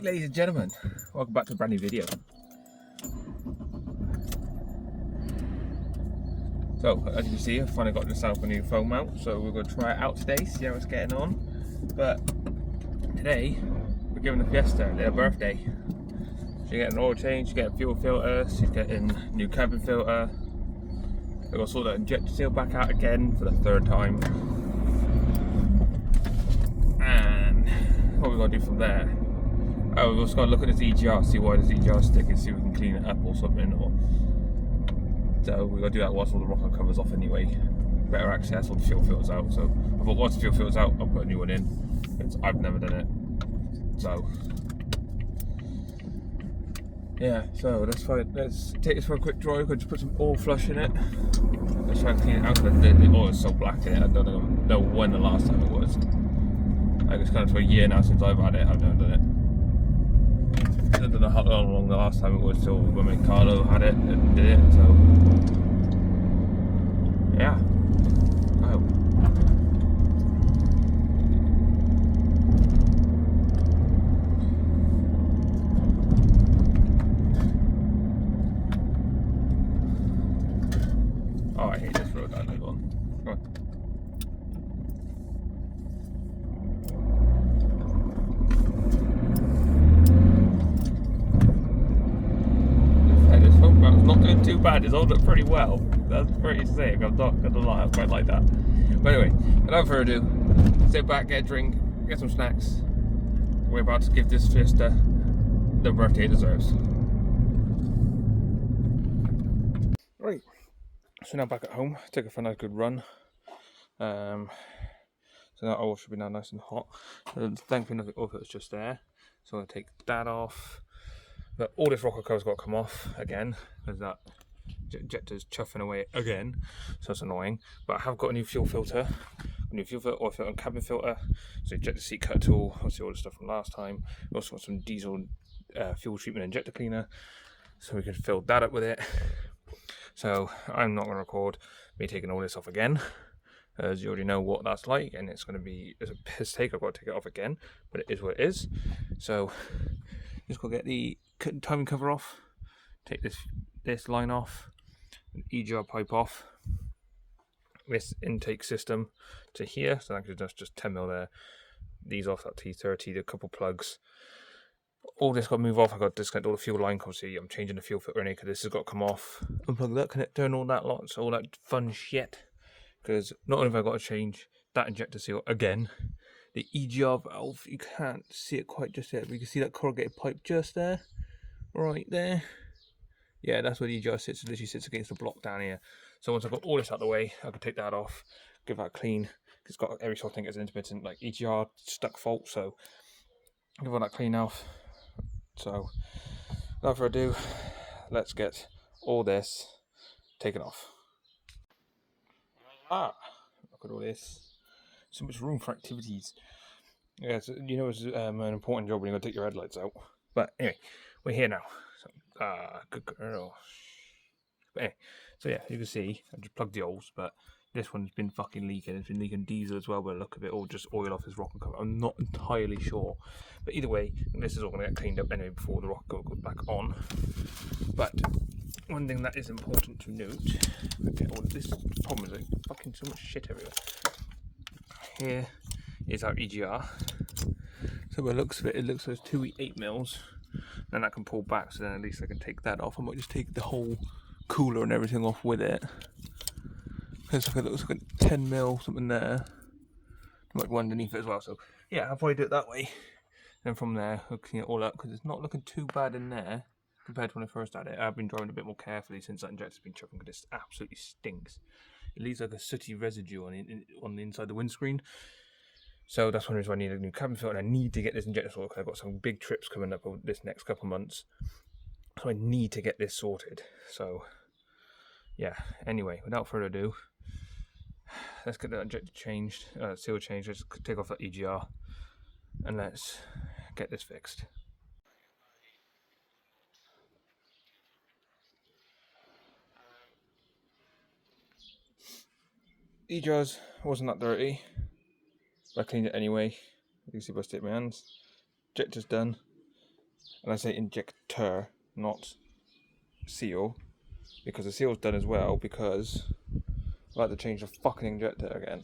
ladies and gentlemen, welcome back to a brand new video. So, as you can see, I've finally got myself a new phone mount, so we're going to try it out today, see how it's getting on. But today, we're giving the Fiesta their birthday. She's getting an oil change, she's getting fuel filter, she's getting new cabin filter. We're going to sort that injector seal back out again for the third time. And what we're going to do from there, we're just going to look at this EGR, see why this EGR is sticking, see if we can clean it up or something. So we're going to do that whilst all the rocker covers off anyway. Better access, all the fuel filters out. So I thought once the fuel filters out, I'll put a new one in. I've never done it. So yeah, so that's fine. Let's take this for a quick dry. We're going to put some oil flush in it. Let's try and clean it out because the oil is so black in it. I don't know when the last time it was. I think it's kind of for a year now since I've had it. I've never done it. I don't know how long the last time it was till when Carlo had it and did it, so yeah. I hope. Oh, I hate this road I live on. Come on. Not doing too bad, it's holding up pretty well. That's pretty sick, I'm not gonna lie, I quite like that. But anyway, without further ado, sit back, get a drink, get some snacks. We're about to give this Fiesta the birthday it deserves. Right, so now back at home, take it for a nice good run. So that oil should be now nice and hot. Thankfully nothing oil is just there. So I'm gonna take that off. But all this rocker cover's got to come off again because that injector's chuffing away again, so it's annoying. But I have got a new fuel filter, oil filter, and cabin filter. So injector seat cut tool, obviously all the stuff from last time. We also got some diesel fuel treatment injector cleaner, so we can fill that up with it. So I'm not going to record me taking all this off again, as you already know what that's like, and it's going to be a piss take. I've got to take it off again, but it is what it is. So just got to get the timing cover off, take this line off, an EGR pipe off, this intake system to here, so that's just 10mm there, these off, that T30, the couple plugs, all this got to move off. I've got to disconnect all the fuel line, obviously I'm changing the fuel filter in here because this has got to come off, unplug that connector and all that lot, so all that fun shit, because not only have I got to change that injector seal again, the EGR valve, you can't see it quite just yet, but you can see that corrugated pipe just there, right there. Yeah, that's where the EGR sits. It literally sits against the block down here. So once I've got all this out of the way, I can take that off, give that a clean. It's got every sort of thing as an intermittent like EGR stuck fault, so give all that clean off. So without further ado, let's get all this taken off. Look at all this. So much room for activities. Yeah, so, you know, it's an important job when you're going to take your headlights out. But anyway, we're here now. So, good girl. But anyway, so yeah, you can see, I just plugged the holes, but this one's been fucking leaking. It's been leaking diesel as well, by the look of it, or just oil off his rocker cover. I'm not entirely sure. But either way, this is all going to get cleaned up anyway before the rocker cover goes back on. But one thing that is important to note, okay, well, this problem is like fucking so much shit everywhere. Here is our EGR. So by the looks of it, it looks like there's 2 8mm. Then I can pull back, so then at least I can take that off. I might just take the whole cooler and everything off with it. Because it looks like a 10mm something there. Like one underneath it as well. So yeah, I'll probably do it that way. Then from there, I'll clean it all up because it's not looking too bad in there compared to when I first had it. I've been driving a bit more carefully since that injector's been chuffing because it absolutely stinks. It leaves like a sooty residue on the inside of the windscreen. So that's one reason why I need a new cabin filter, and I need to get this injector sorted because I've got some big trips coming up over this next couple of months. So I need to get this sorted. So yeah, anyway, without further ado, let's get that injector changed, seal changed. Let's take off that EGR and let's get this fixed. EGRs wasn't that dirty, but I cleaned it anyway. You can see by sticking my hands. Injector's done. and I say injector, not seal, because the seal's done as well, because I like to change the fucking injector again.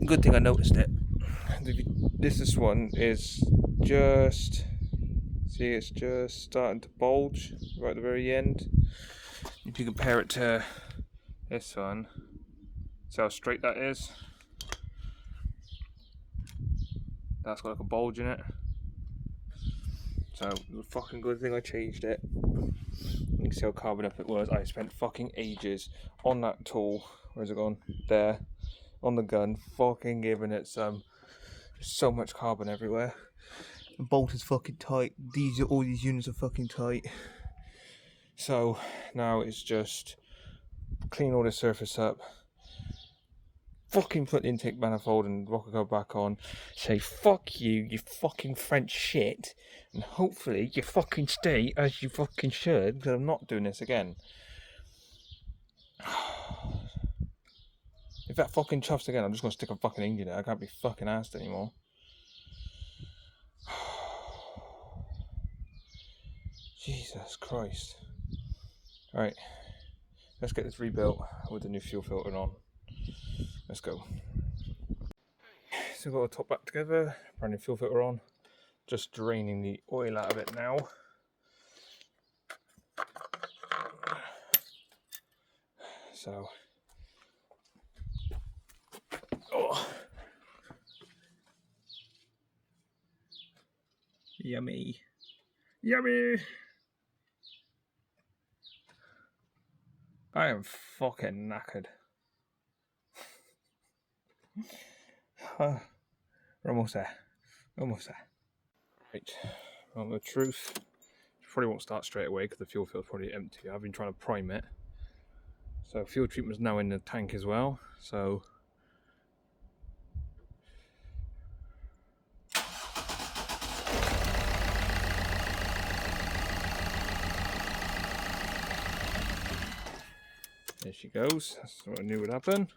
Good thing I noticed it. This one is just, see, it's just starting to bulge right at the very end. If you compare it to this one, see how straight that is? That's got like a bulge in it. So it was a fucking good thing I changed it. You can see how carbon up it was. I spent fucking ages on that tool. Where's it gone? There. On the gun, fucking giving it some. There's so much carbon everywhere. The bolt is fucking tight. All these units are fucking tight. So now it's just clean all this surface up. Fucking put the intake manifold and rocker cover back on. Say fuck you, you fucking French shit, and hopefully you fucking stay as you fucking should, because I'm not doing this again. If that fucking chuffs again, I'm just gonna stick a fucking engine in it. I can't be fucking asked anymore. Jesus Christ. Right, let's get this rebuilt with the new fuel filter on. Let's go. So I've got the top back together, brand new fuel filter on. Just draining the oil out of it now. So, oh, yummy, yummy. I am fucking knackered. We're almost there. Almost there. Right, well, the truth, probably won't start straight away because the fuel filter's probably empty. I've been trying to prime it. So fuel treatment's now in the tank as well. So there she goes. That's what I knew would happen.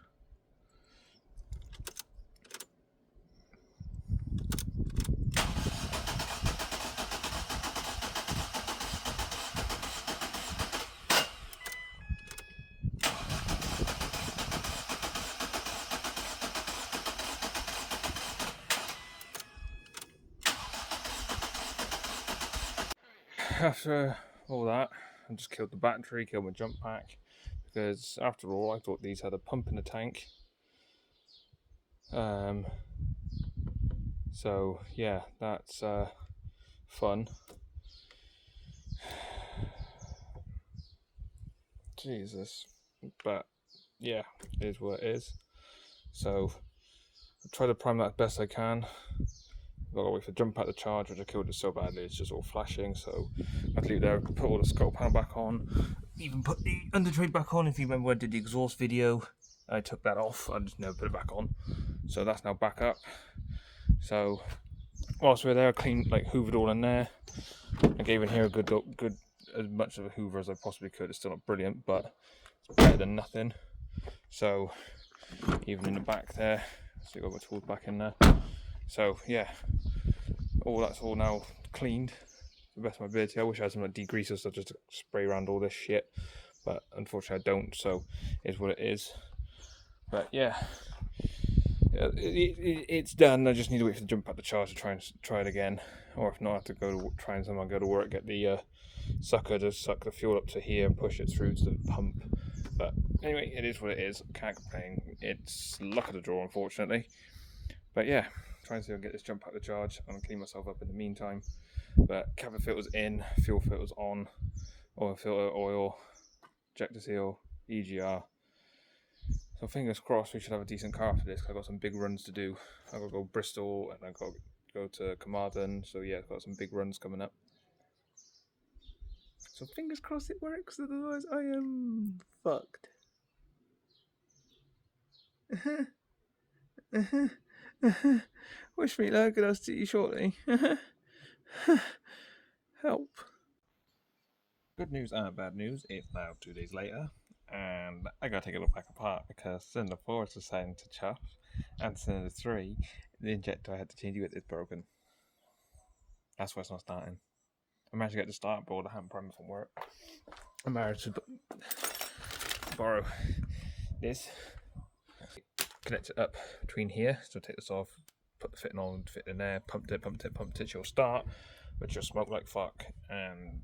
After all that, I just killed the battery, killed my jump pack, because after all, I thought these had a pump in the tank. So yeah, that's fun. Jesus, but yeah, it is what it is. So I try to prime that as best I can. I've got to wait for the jump pack to charge, which I killed it so badly it's just all flashing. So I have to leave it there, put all the skull panel back on, even put the under trade back on. If you remember when I did the exhaust video, I took that off. I just never put it back on. So that's now back up. So whilst we were there, I cleaned, like, hoovered all in there. I gave in here a good as much of a hoover as I possibly could. It's still not brilliant, but it's better than nothing. So even in the back there, so I got my tools back in there. So yeah, that's all now cleaned to the best of my ability. I wish I had some like degreaser stuff just to spray around all this shit, but unfortunately I don't. So it's what it is. But yeah, it's done. I just need to wait for the jump pack to charge to try it again, or if not, I have to try and somehow go to work, get the sucker to suck the fuel up to here and push it through to the pump. But anyway, it is what it is. Can't complain. It's luck of the draw, unfortunately. But yeah, trying to see if I can get this jump pack to charge and clean myself up in the meantime. But cabin filter's in, fuel filter's on, oil filter, oil, injector seal, EGR. So fingers crossed we should have a decent car after this, because I've got some big runs to do. I've got to go Bristol and I've got to go to Carmarthen. So yeah, I've got some big runs coming up. So fingers crossed it works, otherwise I am fucked. Wish me luck and I'll see you shortly. Help. Good news and bad news. It's now 2 days later, and I gotta take it all back apart because cylinder 4 is deciding to chuff, and cylinder 3, the injector I had to change it, is broken. That's why it's not starting. managed to get the start board, the handprint from work. I managed to borrow this, connect it up between here, so take this off, put the fitting on, fit in there, pumped it, she'll start, but she'll smoke like fuck and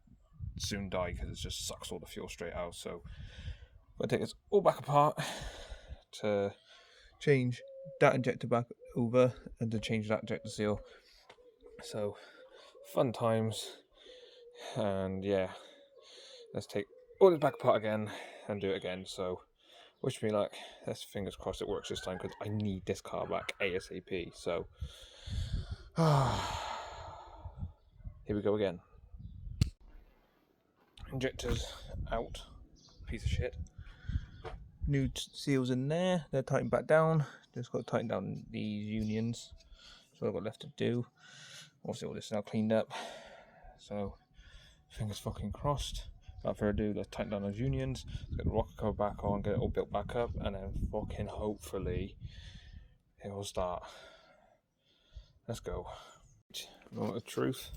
soon die because it just sucks all the fuel straight out. So I'm going to take this all back apart to change that injector back over and to change that injector seal. So fun times, and yeah, let's take all this back apart again and do it again. So wish me luck. Let's fingers crossed it works this time because I need this car back ASAP. So here we go again. Injectors out, piece of shit. New seals in there, they're tightened back down. Just got to tighten down these unions. That's what I've got left to do. Obviously all this is now cleaned up, so fingers fucking crossed. Without further ado, let's tighten down those unions, get the rocker cover back on, get it all built back up, and then fucking hopefully it will start. Let's go. Moment of truth.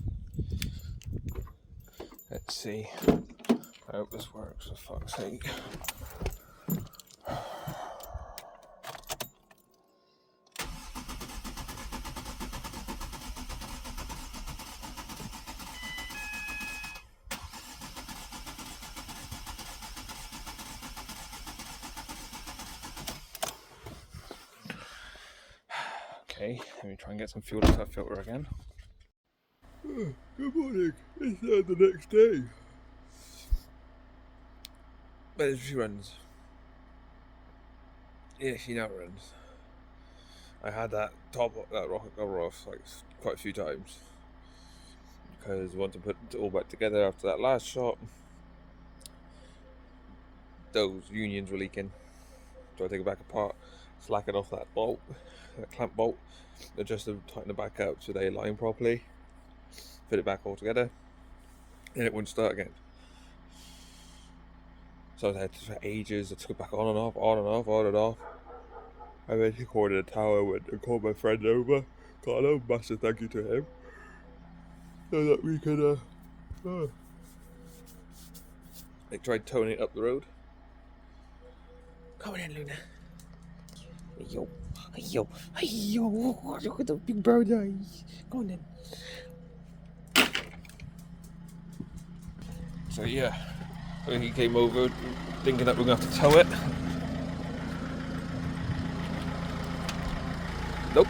Let's see. I hope this works, for fuck's sake. Okay, let me try and get some fuel into that filter again. Good morning, it's the next day. But she runs. Yeah, she now runs. I had that rocket cover off like quite a few times because once I put it all back together after that last shot, those unions were leaking. So I take it back apart, slack it off that bolt, that clamp bolt, adjust them, tighten it back up so they align properly, fit it back all together, and it wouldn't start again. So I had to for ages. I took it back on and off, on and off, on and off. I eventually called in a tower, went and called my friend over. Got a massive thank you to him, so that we could I tried towing it up the road. Come on in, Luna. Hey yo, hey yo, hey yo! Look at the big brown eyes. Go on then. So yeah, he came over thinking that we're going to have to tow it. Nope.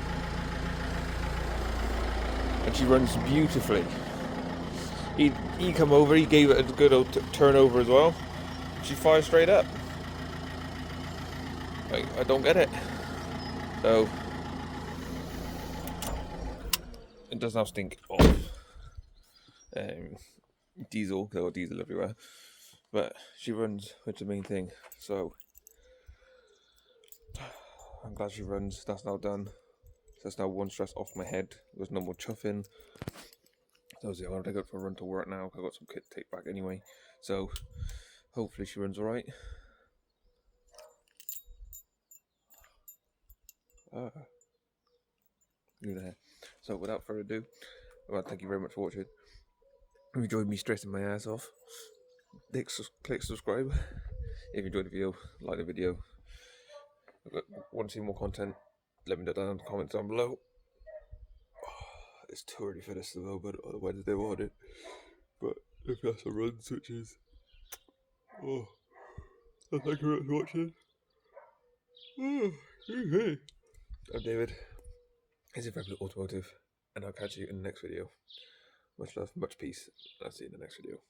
And she runs beautifully. He come over, he gave it a good old turnover as well. She fires straight up. I don't get it. So it does now stink off. Diesel, there was diesel everywhere. But she runs, which is the main thing. So I'm glad she runs. That's now done. So that's now one stress off my head. There's no more chuffing. So I'm gonna take it for a run to work now. I've got some kit to take back anyway. So hopefully she runs alright. Look at that. So without further ado, well, thank you very much for watching. If you enjoyed me stressing my ass off, click subscribe. If you enjoyed the video, like the video. Want to see more content, let me know down in the comments down below. It's too early for this though, but on Wednesday morning. But if that's a run switches. So thank you very much for watching. Okay. I'm David. This is Rebel Automotive, and I'll catch you in the next video. Much love, much peace, and I'll see you in the next video.